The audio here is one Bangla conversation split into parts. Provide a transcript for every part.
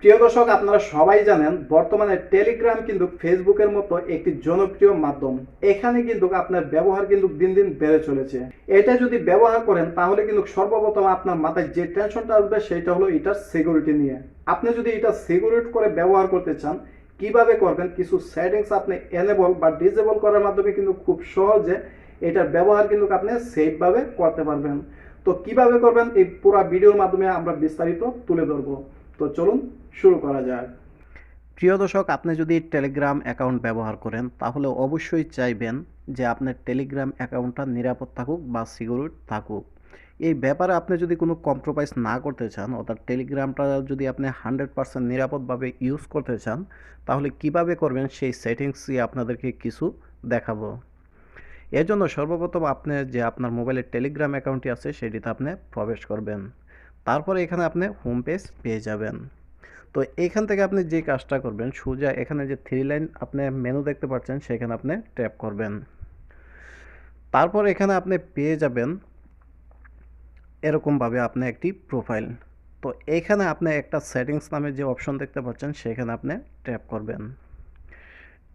প্রিয় দর্শক, আপনারা সবাই জানেন বর্তমানে টেলিগ্রাম কিন্তু ফেসবুকের মতো একটি জনপ্রিয় মাধ্যম। এখানে কিন্তু আপনার ব্যবহার কিন্তু দিন দিন বেড়ে চলেছে। এটা যদি ব্যবহার করেন তাহলে কিন্তু সর্বপ্রথম আপনার মাথায় যে টেনশনটা আসবে সেটা হলো এটার সিকিউরিটি নিয়ে। আপনি যদি এটা সিকিউরিটি করে ব্যবহার করতে চান, কিভাবে করবেন, কিছু সেটিংস আপনি এনেবল বা ডিসেবল করার মাধ্যমে কিন্তু খুব সহজে এটার ব্যবহার কিন্তু আপনি সেফভাবে করতে পারবেন। তো কিভাবে করবেন এই পুরো ভিডিওর মাধ্যমে আমরা বিস্তারিত তুলে ধরবো। তো চলুন শুরু করা যাক। প্রিয় দর্শক, আপনি যদি টেলিগ্রাম অ্যাকাউন্ট ব্যবহার করেন তাহলে অবশ্যই চাইবেন যে আপনার টেলিগ্রাম অ্যাকাউন্টটা নিরাপদ থাকুক বা সিকিউর থাকুক। এই ব্যাপারে আপনি যদি কোনো কম্প্রোমাইজ না করতে চান, অর্থাৎ টেলিগ্রামটা যদি আপনি 100% নিরাপদভাবে ইউজ করতে চান, তাহলে কিভাবে করবেন সেই সেটিংসই আপনাদেরকে কিছু দেখাবো। এর জন্য সর্বপ্রথম আপনি যে আপনার মোবাইলের টেলিগ্রাম অ্যাকাউন্টটি আছে সেটিতে আপনি প্রবেশ করবেন। তারপরে এখানে আপনি হোম পেজ পেয়ে যাবেন। তো এইখান থেকে আপনি যে কাজটা করবেন, সোজা এখানে যে থ্রি লাইন আপনি মেনু দেখতে পাচ্ছেন সেখানে আপনি ট্যাপ করবেন। তারপর এখানে আপনি পেয়ে যাবেন এরকমভাবে আপনি একটি প্রোফাইল। তো এইখানে আপনি একটা সেটিংস নামে যে অপশন দেখতে পাচ্ছেন সেখানে আপনি ট্যাপ করবেন।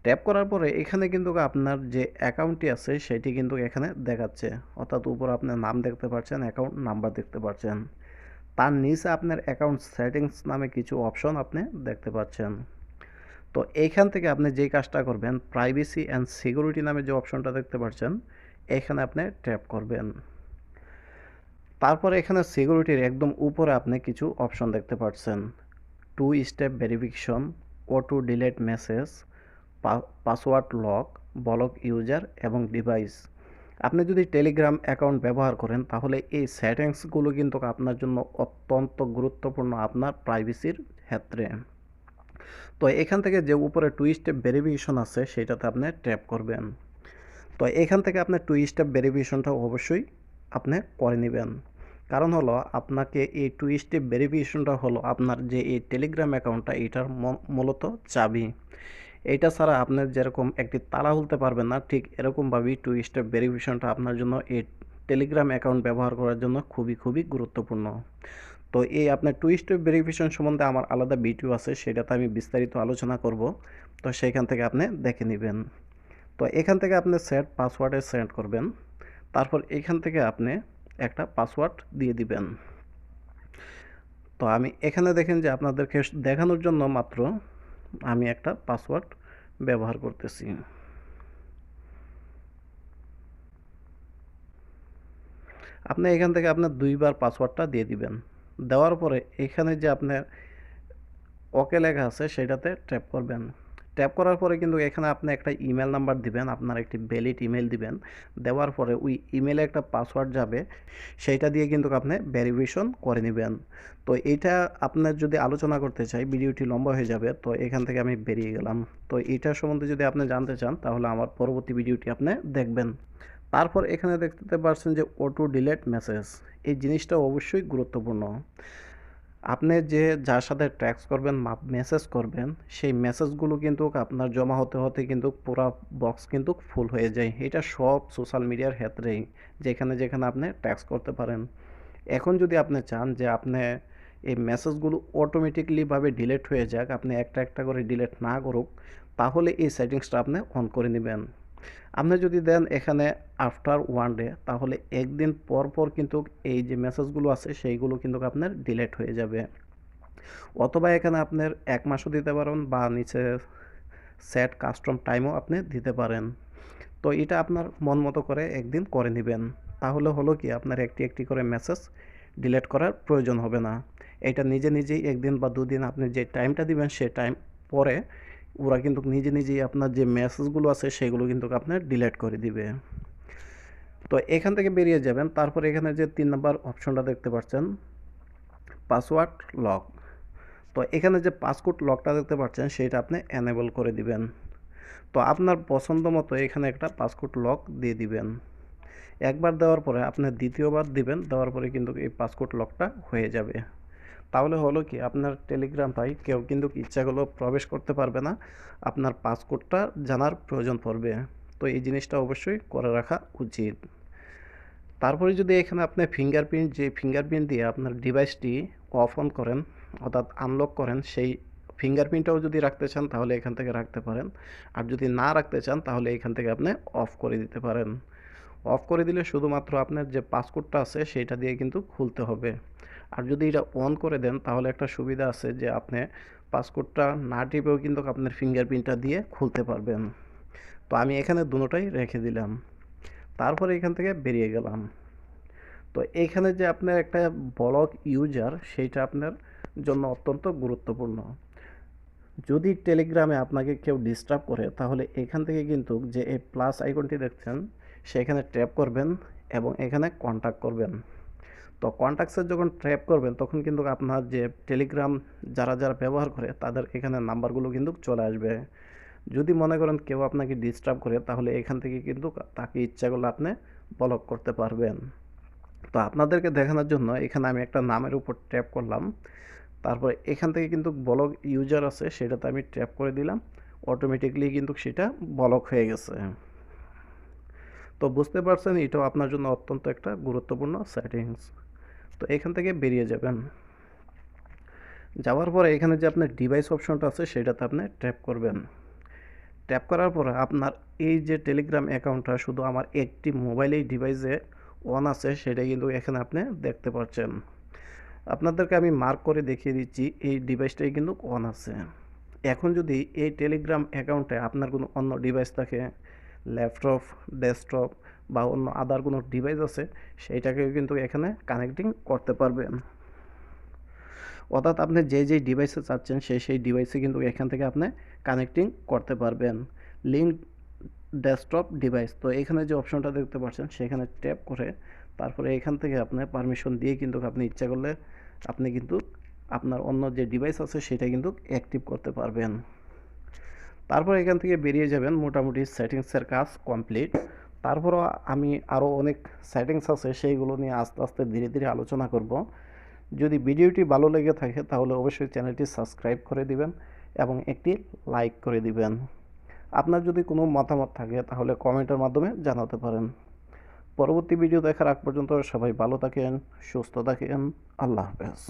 ট্যাপ করার পরে এখানে কিন্তু আপনার যে অ্যাকাউন্টটি আছে সেটি কিন্তু এখানে দেখাচ্ছে, অর্থাৎ উপর আপনার নাম দেখতে পাচ্ছেন, অ্যাকাউন্ট নাম্বার দেখতে পাচ্ছেন। তার নিচে আপনার অ্যাকাউন্ট সেটিংস নামে কিছু অপশন আপনি দেখতে পাচ্ছেন। তো এইখান থেকে আপনি যেই কাজটা করবেন, প্রাইভেসি অ্যান্ড সিকিউরিটি নামে যে অপশনটা দেখতে পাচ্ছেন এখানে আপনি ট্যাপ করবেন। তারপরে এখানে সিকিউরিটির একদম উপরে আপনি কিছু অপশন দেখতে পাচ্ছেন, 2 step verification, auto delete message, password lock, block user এবং ডিভাইস। আপনি যদি টেলিগ্রাম অ্যাকাউন্ট ব্যবহার করেন তাহলে এই সেটিংসগুলো কিন্তু আপনার জন্য অত্যন্ত গুরুত্বপূর্ণ আপনার প্রাইভেসির ক্ষেত্রে। তো এখান থেকে যে উপরে 2 স্টেপ ভেরিফিকেশন আছে সেটাতে আপনি ট্যাপ করবেন। তো এখান থেকে আপনি 2 স্টেপ ভেরিফিকেশনটা অবশ্যই আপনি করে নেবেন। কারণ হলো আপনাকে এই 2 স্টেপ ভেরিফিকেশনটা হলো আপনার যে এই টেলিগ্রাম অ্যাকাউন্টটা এটার মূলত চাবি। এইটা ছাড়া আপনার যেরকম একটি তালা খুলতে পারবেন না, ঠিক এরকমভাবেই 2 স্টেপ ভেরিফিকেশনটা আপনার জন্য এই টেলিগ্রাম অ্যাকাউন্ট ব্যবহার করার জন্য খুবই খুবই গুরুত্বপূর্ণ। তো এই আপনার 2 স্টেপ ভেরিফিকেশন সম্বন্ধে আমার আলাদা ভিডিও আছে, সেটাতে আমি বিস্তারিত আলোচনা করব। তো সেইখান থেকে আপনি দেখে নেবেন। তো এখান থেকে আপনি সেট পাসওয়ার্ডে সেট করবেন। তারপর এখান থেকে আপনি একটা পাসওয়ার্ড দিয়ে দিবেন। তো আমি এখানে দেখেন যে আপনাদেরকে দেখানোর জন্য মাত্র আমি একটা পাসওয়ার্ড ব্যবহার করতেছি। আপনি এখান থেকে আপনার 2বার পাসওয়ার্ডটা দিয়ে দিবেন। দেওয়ার পরে এখানে যে আপনার ওকে লেখা আছে সেটাতে ট্যাপ করবেন। ট্যাপ করার পরে কিন্তু এখানে আপনি একটা ইমেল নাম্বার দিবেন, আপনার একটি ভ্যালিড ইমেল দিবেন। দেওয়ার পরে ওই ইমেলে একটা পাসওয়ার্ড যাবে, সেইটা দিয়ে কিন্তু আপনি ভেরিফিকেশন করে নেবেন। তো এইটা আপনার যদি আলোচনা করতে চাই ভিডিওটি লম্বা হয়ে যাবে, তো এখান থেকে আমি বেরিয়ে গেলাম। তো এইটা সম্বন্ধে যদি আপনি জানতে চান তাহলে আমার পরবর্তী ভিডিওটি আপনি দেখবেন। তারপর এখানে দেখতে পাচ্ছেন যে অটো ডিলেট মেসেজ, এই জিনিসটা অবশ্যই গুরুত্বপূর্ণ। আপনি যে যার সাথে ট্যাক্স করবেন, মেসেজ করবেন, সেই মেসেজগুলো কিন্তু আপনার জমা হতে হতে কিন্তু পুরা বক্স কিন্তু ফুল হয়ে যায়। এটা সব সোশ্যাল মিডিয়ার ক্ষেত্রেই, যেখানে যেখানে আপনি ট্যাক্স করতে পারেন। এখন যদি আপনি চান যে আপনি এই মেসেজগুলো অটোমেটিকলিভাবে ডিলিট হয়ে যাক, আপনি একটা একটা করে ডিলিট না করুক, তাহলে এই সেটিংসটা আপনি অন করে নেবেন। আপনি যদি দেন এখানে আফটার 1 ডে, তাহলে একদিন পর পর কিন্তু এই যে মেসেজগুলো আছে সেইগুলো কিন্তু আপনার ডিলিট হয়ে যাবে। অথবা এখানে আপনার 1 মাসও দিতে পারেন বা নিচে সেট কাস্টম টাইমও আপনি দিতে পারেন। তো এটা আপনার মন মতো করে একদিন করে নেবেন। তাহলে হলো কি আপনার একটি একটি করে মেসেজ ডিলিট করার প্রয়োজন হবে না। এটা নিজে নিজেই একদিন বা দুদিন আপনি যে টাইমটা দিবেন সে টাইম পরে ওরা কিন্তু নিজে নিজেই আপনার যে মেসেজগুলো আছে সেগুলো কিন্তু আপনার ডিলিট করে দিবে। তো এখান থেকে বেরিয়ে যাবেন। তারপরে এখানে যে 3 নম্বর অপশনটা দেখতে পাচ্ছেন, পাসওয়ার্ড লক। তো এখানে যে পাসওয়ার্ড লকটা দেখতে পাচ্ছেন সেটা আপনি এনেবল করে দিবেন। তো আপনার পছন্দ মতো এখানে একটা পাসওয়ার্ড লক দিয়ে দিবেন। একবার দেওয়ার পরে আপনি দ্বিতীয়বার দিবেন, দেওয়ার পরে কিন্তু এই পাসওয়ার্ড লকটা হয়ে যাবে। তাহলে হলো কি আপনার টেলিগ্রামটাই কেউ কিন্তু ইচ্ছা করলেও প্রবেশ করতে পারবে না, আপনার পাসওয়ার্ডটা জানার প্রয়োজন পড়বে। তো এই জিনিসটা অবশ্যই করে রাখা উচিত। তারপরে যদি এখানে আপনি ফিঙ্গারপ্রিন্ট দিয়ে আপনার ডিভাইসটি অফ অন করেন, অর্থাৎ আনলক করেন, সেই ফিঙ্গারপ্রিন্টটাও যদি রাখতে চান তাহলে এখান থেকে রাখতে পারেন। আর যদি না রাখতে চান তাহলে এখান থেকে আপনি অফ করে দিতে পারেন। অফ করে দিলে শুধুমাত্র আপনার যে পাসকোডটা আছে সেইটা দিয়ে কিন্তু খুলতে হবে। আর যদি এটা অন করে দেন তাহলে একটা সুবিধা আছে যে আপনি পাসকোডটা না টিপেও কিন্তু আপনার ফিঙ্গারপ্রিন্টটা দিয়ে খুলতে পারবেন। তো আমি এখানে দুটোটাই রেখে দিলাম। তারপরে এখান থেকে বেরিয়ে গেলাম। তো এইখানে যে আপনার একটা ব্লক ইউজার, সেইটা আপনার জন্য অত্যন্ত গুরুত্বপূর্ণ। যদি টেলিগ্রামে আপনাকে কেউ ডিস্টার্ব করে তাহলে এখান থেকে কিন্তু যে এই প্লাস আইকনটি দেখছেন সেখানে ট্যাপ করবেন এবং এখানে কন্ট্যাক্ট করবেন। তো কন্ট্যাক্টসে যখন ট্যাপ করবেন তখন কিন্তু আপনার যে টেলিগ্রাম যারা যারা ব্যবহার করে তাদের এখানে নাম্বারগুলো কিন্তু চলে আসবে। যদি মনে করেন কেউ আপনাকে ডিস্টার্ব করে তাহলে এখান থেকে কিন্তু তাকে ইচ্ছা করলে আপনি ব্লক করতে পারবেন। তো আপনাদেরকে দেখানোর জন্য এখানে আমি একটা নামের উপর ট্যাপ করলাম। তারপরে এখান থেকে কিন্তু ব্লক ইউজার আছে সেটাতে আমি ট্যাপ করে দিলাম। অটোমেটিকলি কিন্তু সেটা ব্লক হয়ে গেছে। তো বুঝতে পারছেন এটাও আপনার জন্য অত্যন্ত একটা গুরুত্বপূর্ণ সেটিংস। তো এখান থেকে বেরিয়ে যাবেন। যাওয়ার পরে এখানে যে আপনার ডিভাইস অপশনটা আছে সেটাতে আপনি ট্যাপ করবেন। ট্যাপ করার পরে আপনার এই যে টেলিগ্রাম অ্যাকাউন্টটা শুধু আমার একটি মোবাইলেই ডিভাইসে অন আছে সেটা কিন্তু এখানে আপনি দেখতে পাচ্ছেন। আপনাদেরকে আমি মার্ক করে দেখিয়ে দিচ্ছি এই ডিভাইসটাই কিন্তু অন আছে। এখন যদি এই টেলিগ্রাম অ্যাকাউন্টে আপনার কোনো অন্য ডিভাইস থাকে, ল্যাপটপ, ডেস্কটপ বা অন্য আদার কোনো ডিভাইস আছে, সেইটাকেও কিন্তু এখানে কানেক্টিং করতে পারবেন। অর্থাৎ আপনি যেই ডিভাইসে চাচ্ছেন সেই ডিভাইসে কিন্তু এখান থেকে আপনি কানেক্টিং করতে পারবেন। লিঙ্ক ডেস্কটপ ডিভাইস, তো এখানে যে অপশনটা দেখতে পাচ্ছেন সেখানে ট্যাপ করে তারপরে এখান থেকে আপনি পারমিশন দিয়ে কিন্তু আপনি ইচ্ছা করলে আপনি কিন্তু আপনার অন্য যে ডিভাইস আছে সেটা কিন্তু অ্যাক্টিভ করতে পারবেন। তারপর এখান থেকে বেরিয়ে যাবেন। মোটামুটি সেটিংসের কাজ কমপ্লিট। তারপরও আমি আরও অনেক সেটিংস আছে সেইগুলো নিয়ে আস্তে আস্তে ধীরে ধীরে আলোচনা করব। যদি ভিডিওটি ভালো লেগে থাকে তাহলে অবশ্যই চ্যানেলটি সাবস্ক্রাইব করে দিবেন এবং একটি লাইক করে দিবেন। আপনার যদি কোনো মতামত থাকে তাহলে কমেন্টের মাধ্যমে জানাতে পারেন। পরবর্তী ভিডিও দেখার আগ পর্যন্ত সবাই ভালো থাকেন, সুস্থ থাকেন। আল্লাহ হাফেজ।